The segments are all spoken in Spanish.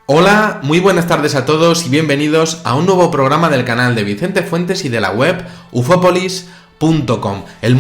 Hola, muy buenas tardes a todos y bienvenidos a un nuevo programa del canal de Vicente Fuentes y de la web ufopolis.com. El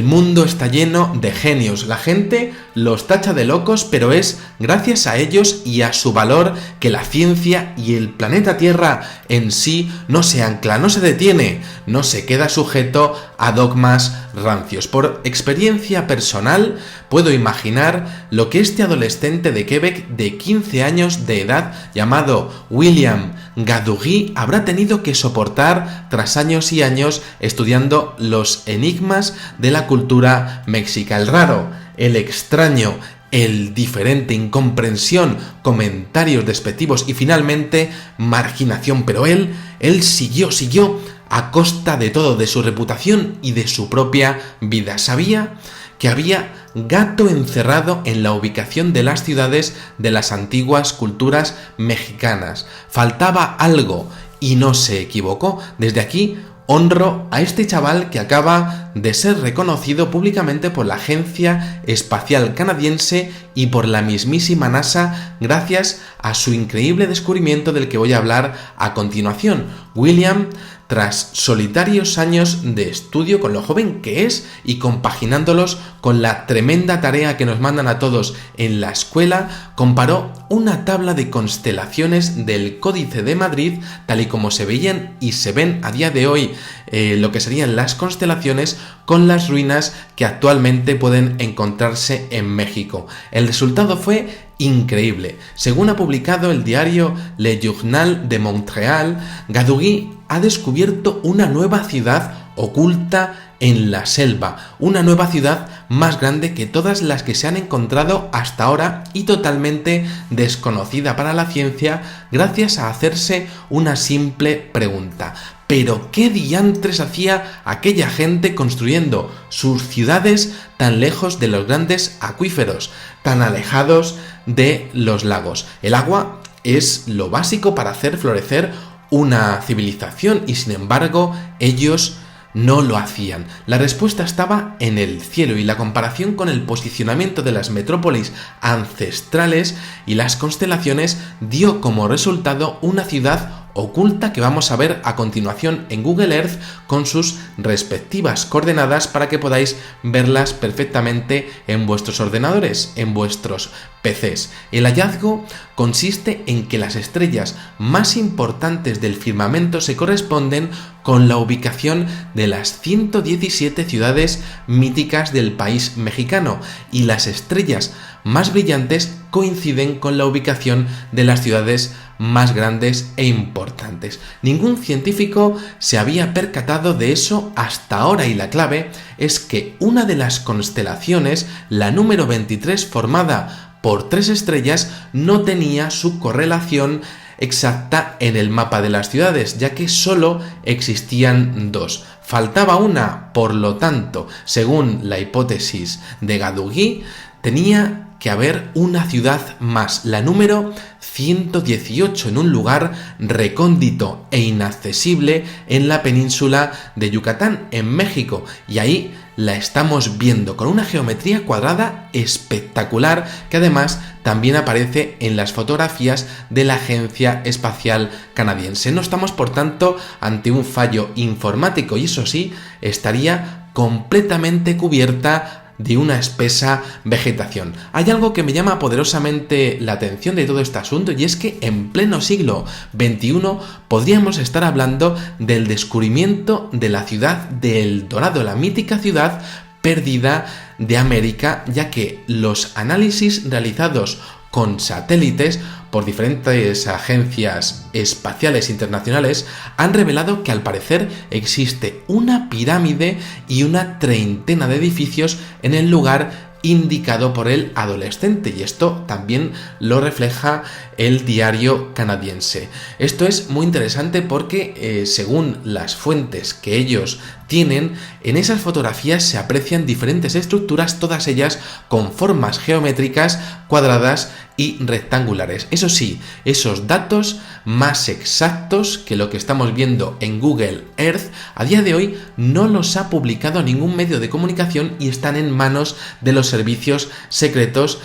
mundo está lleno de genios. La gente los tacha de locos, pero es gracias a ellos y a su valor que la ciencia y el planeta Tierra en sí no se ancla, no se detiene, no se queda sujeto a dogmas rancios. Por experiencia personal, puedo imaginar lo que este adolescente de Quebec de 15 años de edad, llamado William Gaudury, habrá tenido que soportar tras años y años estudiando los enigmas de la cultura mexica. El raro, el extraño, el diferente, incomprensión, comentarios despectivos y finalmente marginación. Pero él siguió a costa de todo, de su reputación y de su propia vida. Sabía que había gato encerrado en la ubicación de las ciudades de las antiguas culturas mexicanas. Faltaba algo y no se equivocó. Desde aquí honro a este chaval que acaba de ser reconocido públicamente por la Agencia Espacial Canadiense y por la mismísima NASA gracias a su increíble descubrimiento del que voy a hablar a continuación. William, tras solitarios años de estudio con lo joven que es y compaginándolos con la tremenda tarea que nos mandan a todos en la escuela, comparó una tabla de constelaciones del Códice de Madrid, tal y como se veían y se ven a día de hoy lo que serían las constelaciones, con las ruinas que actualmente pueden encontrarse en México. El resultado fue increíble. Según ha publicado el diario Le Journal de Montréal, Gaudury ha descubierto una nueva ciudad oculta en la selva, una nueva ciudad más grande que todas las que se han encontrado hasta ahora y totalmente desconocida para la ciencia gracias a hacerse una simple pregunta. ¿Pero qué diantres hacía aquella gente construyendo sus ciudades tan lejos de los grandes acuíferos, tan alejados de los lagos? El agua es lo básico para hacer florecer una civilización y sin embargo ellos no lo hacían. La respuesta estaba en el cielo y la comparación con el posicionamiento de las metrópolis ancestrales y las constelaciones dio como resultado una ciudad oculta que vamos a ver a continuación en Google Earth con sus respectivas coordenadas para que podáis verlas perfectamente en vuestros ordenadores, en vuestros PCs. El hallazgo consiste en que las estrellas más importantes del firmamento se corresponden con la ubicación de las 117 ciudades míticas del país mexicano y las estrellas más brillantes coinciden con la ubicación de las ciudades más grandes e importantes. Ningún científico se había percatado de eso hasta ahora y la clave es que una de las constelaciones, la número 23 formada por 3 estrellas, no tenía su correlación exacta en el mapa de las ciudades, ya que solo existían 2. Faltaba una, por lo tanto, según la hipótesis de Gaudury, tenía que haber una ciudad más, la número 118, en un lugar recóndito e inaccesible en la península de Yucatán, en México, y ahí la estamos viendo con una geometría cuadrada espectacular que además también aparece en las fotografías de la Agencia Espacial Canadiense. No estamos, por tanto, ante un fallo informático y eso sí, estaría completamente cubierta de una espesa vegetación. Hay algo que me llama poderosamente la atención de todo este asunto y es que en pleno siglo XXI podríamos estar hablando del descubrimiento de la ciudad de El Dorado, la mítica ciudad perdida de América, ya que los análisis realizados con satélites por diferentes agencias espaciales internacionales han revelado que al parecer existe una pirámide y una treintena de edificios en el lugar indicado por el adolescente, y esto también lo refleja el diario canadiense. Esto es muy interesante porque según las fuentes que ellos en esas fotografías se aprecian diferentes estructuras, todas ellas con formas geométricas, cuadradas y rectangulares. Eso sí, esos datos más exactos que lo que estamos viendo en Google Earth, a día de hoy no los ha publicado ningún medio de comunicación y están en manos de los servicios secretos,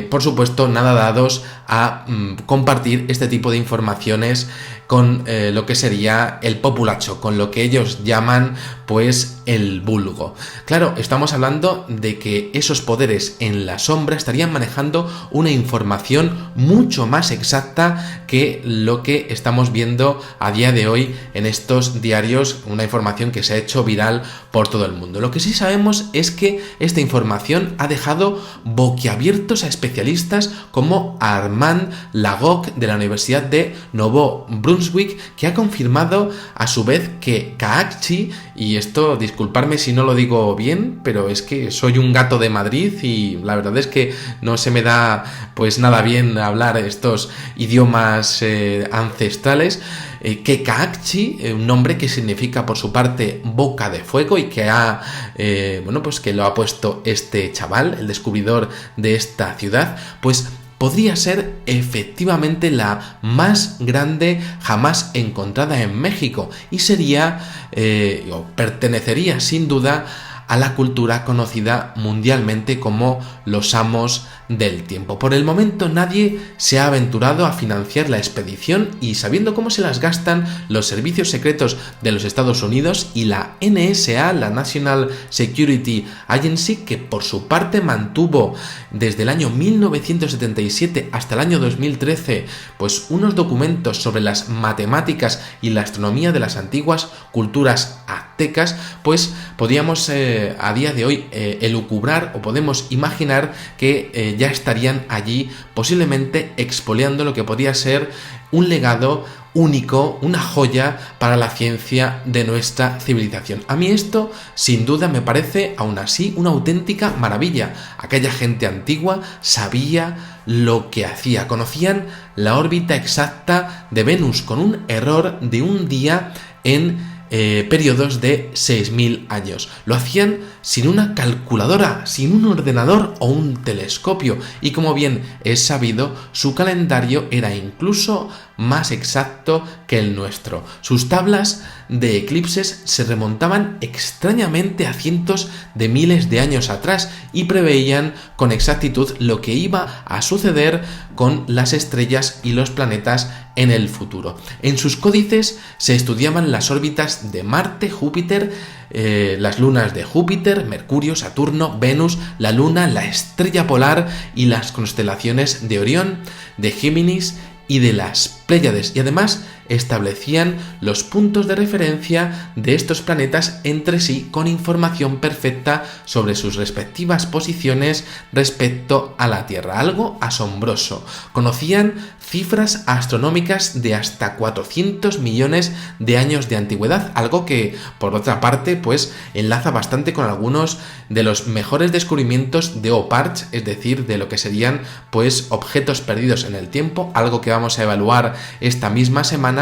por supuesto nada dados a compartir este tipo de informaciones con lo que sería el populacho, con lo que ellos llaman pues el vulgo. Claro, estamos hablando de que esos poderes en la sombra estarían manejando una información mucho más exacta que lo que estamos viendo a día de hoy en estos diarios, una información que se ha hecho viral por todo el mundo. Lo que sí sabemos es que esta información ha dejado boquiabiertos a especialistas como Armand Lagouc de la Universidad de Nuevo Brunswick, que ha confirmado a su vez que Caacchi, y esto disculparme si no lo digo bien, pero es que soy un gato de Madrid y la verdad es que no se me da pues nada bien hablar estos idiomas ancestrales, que Caacchi, un nombre que significa por su parte boca de fuego y que pues que lo ha puesto este chaval, el descubridor de esta ciudad, pues podría ser efectivamente la más grande jamás encontrada en México y sería o pertenecería sin duda a la cultura conocida mundialmente como los amos del tiempo. Por el momento nadie se ha aventurado a financiar la expedición y sabiendo cómo se las gastan los servicios secretos de los Estados Unidos y la NSA, la National Security Agency, que por su parte mantuvo desde el año 1977 hasta el año 2013 pues unos documentos sobre las matemáticas y la astronomía de las antiguas culturas aztecas, pues podíamos a día de hoy elucubrar o podemos imaginar que ya estarían allí posiblemente expoliando lo que podría ser un legado único, una joya para la ciencia de nuestra civilización. A mí esto sin duda me parece aún así una auténtica maravilla. Aquella gente antigua sabía lo que hacía, conocían la órbita exacta de Venus con un error de un día en periodos de 6.000 años. Lo hacían sin una calculadora, sin un ordenador o un telescopio y como bien es sabido, su calendario era incluso más exacto que el nuestro. Sus tablas de eclipses se remontaban extrañamente a cientos de miles de años atrás y preveían con exactitud lo que iba a suceder con las estrellas y los planetas en el futuro. En sus códices se estudiaban las órbitas de Marte, Júpiter, las lunas de Júpiter, Mercurio, Saturno, Venus, la Luna, la estrella polar y las constelaciones de Orión, de Géminis y de las Pléyades, y además establecían los puntos de referencia de estos planetas entre sí con información perfecta sobre sus respectivas posiciones respecto a la Tierra. Algo asombroso. Conocían cifras astronómicas de hasta 400 millones de años de antigüedad, algo que por otra parte pues enlaza bastante con algunos de los mejores descubrimientos de OPARCH, es decir, de lo que serían pues objetos perdidos en el tiempo, algo que vamos a evaluar esta misma semana,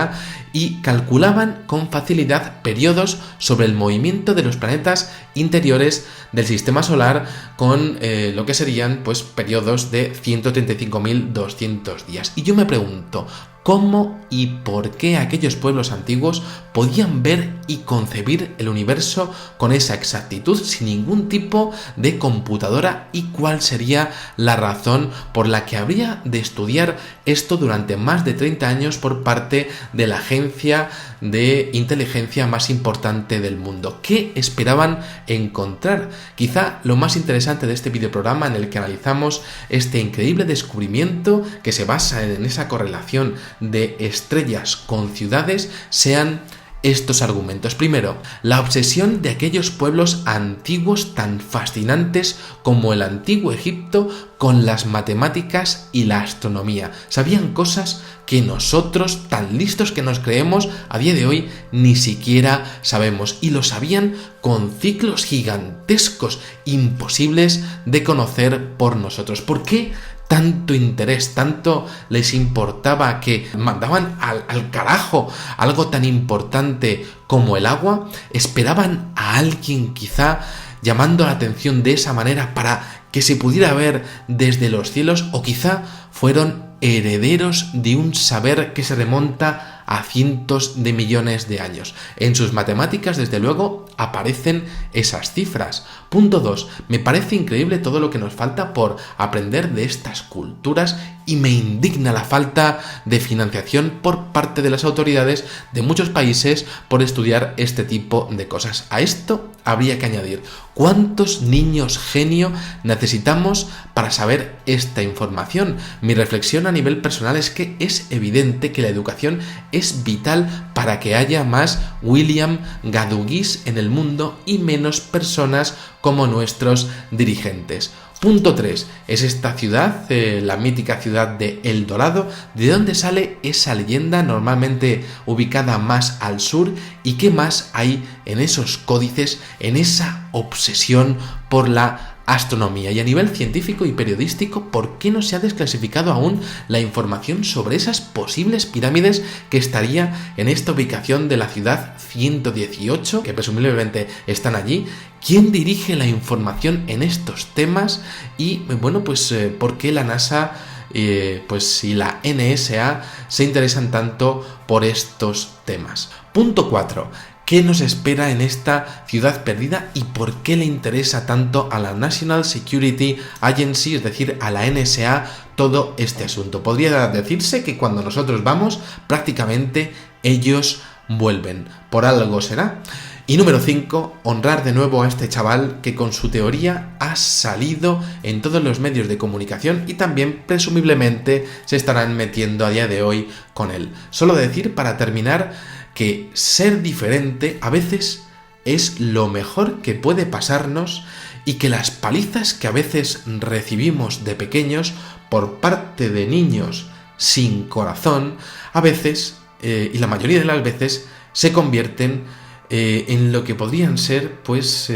y calculaban con facilidad periodos sobre el movimiento de los planetas interiores del sistema solar con lo que serían pues periodos de 135.200 días. Y yo me pregunto, ¿cómo y por qué aquellos pueblos antiguos podían ver y concebir el universo con esa exactitud sin ningún tipo de computadora? ¿Y cuál sería la razón por la que habría de estudiar esto durante más de 30 años por parte de la agencia de inteligencia más importante del mundo? ¿Qué esperaban encontrar? Quizá lo más interesante de este videoprograma en el que analizamos este increíble descubrimiento que se basa en esa correlación de estrellas con ciudades sean estos argumentos. Primero, la obsesión de aquellos pueblos antiguos tan fascinantes como el antiguo Egipto con las matemáticas y la astronomía. Sabían cosas que nosotros, tan listos que nos creemos, a día de hoy ni siquiera sabemos. Y lo sabían con ciclos gigantescos, imposibles de conocer por nosotros. ¿Por qué tanto interés, tanto les importaba que mandaban al carajo algo tan importante como el agua, esperaban a alguien quizá llamando la atención de esa manera para que se pudiera ver desde los cielos, o quizá fueron herederos de un saber que se remonta a cientos de millones de años. En sus matemáticas, desde luego, aparecen esas cifras. Punto 2. Me parece increíble todo lo que nos falta por aprender de estas culturas y me indigna la falta de financiación por parte de las autoridades de muchos países por estudiar este tipo de cosas. A esto habría que añadir: ¿cuántos niños genio necesitamos para saber esta información? Mi reflexión a nivel personal es que es evidente que la educación es vital para que haya más William Gaddugis en el mundo y menos personas como nuestros dirigentes. Punto 3. Es esta ciudad, la mítica ciudad de El Dorado, de donde sale esa leyenda, normalmente ubicada más al sur, y qué más hay en esos códices, en esa obsesión por la astronomía. Y a nivel científico y periodístico, ¿por qué no se ha desclasificado aún la información sobre esas posibles pirámides que estaría en esta ubicación de la ciudad 118, que presumiblemente están allí? ¿Quién dirige la información en estos temas? Y bueno, pues ¿por qué la NASA y la NSA se interesan tanto por estos temas? Punto 4. ¿Qué nos espera en esta ciudad perdida y por qué le interesa tanto a la National Security Agency, es decir, a la NSA, todo este asunto? Podría decirse que cuando nosotros vamos, prácticamente ellos vuelven. Por algo será. Y número 5, honrar de nuevo a este chaval que con su teoría ha salido en todos los medios de comunicación y también presumiblemente se estarán metiendo a día de hoy con él. Solo decir para terminar que ser diferente a veces es lo mejor que puede pasarnos y que las palizas que a veces recibimos de pequeños por parte de niños sin corazón, a veces, y la mayoría de las veces, se convierten en lo que podrían ser, pues,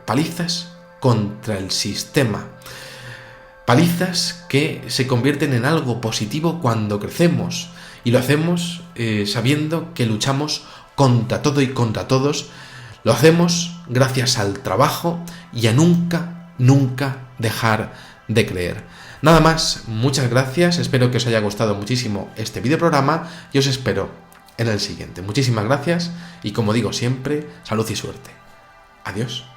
palizas contra el sistema. Palizas que se convierten en algo positivo cuando crecemos. Y lo hacemos sabiendo que luchamos contra todo y contra todos. Lo hacemos gracias al trabajo y a nunca dejar de creer. Nada más, muchas gracias. Espero que os haya gustado muchísimo este videoprograma y os espero en el siguiente. Muchísimas gracias y, como digo siempre, salud y suerte. Adiós.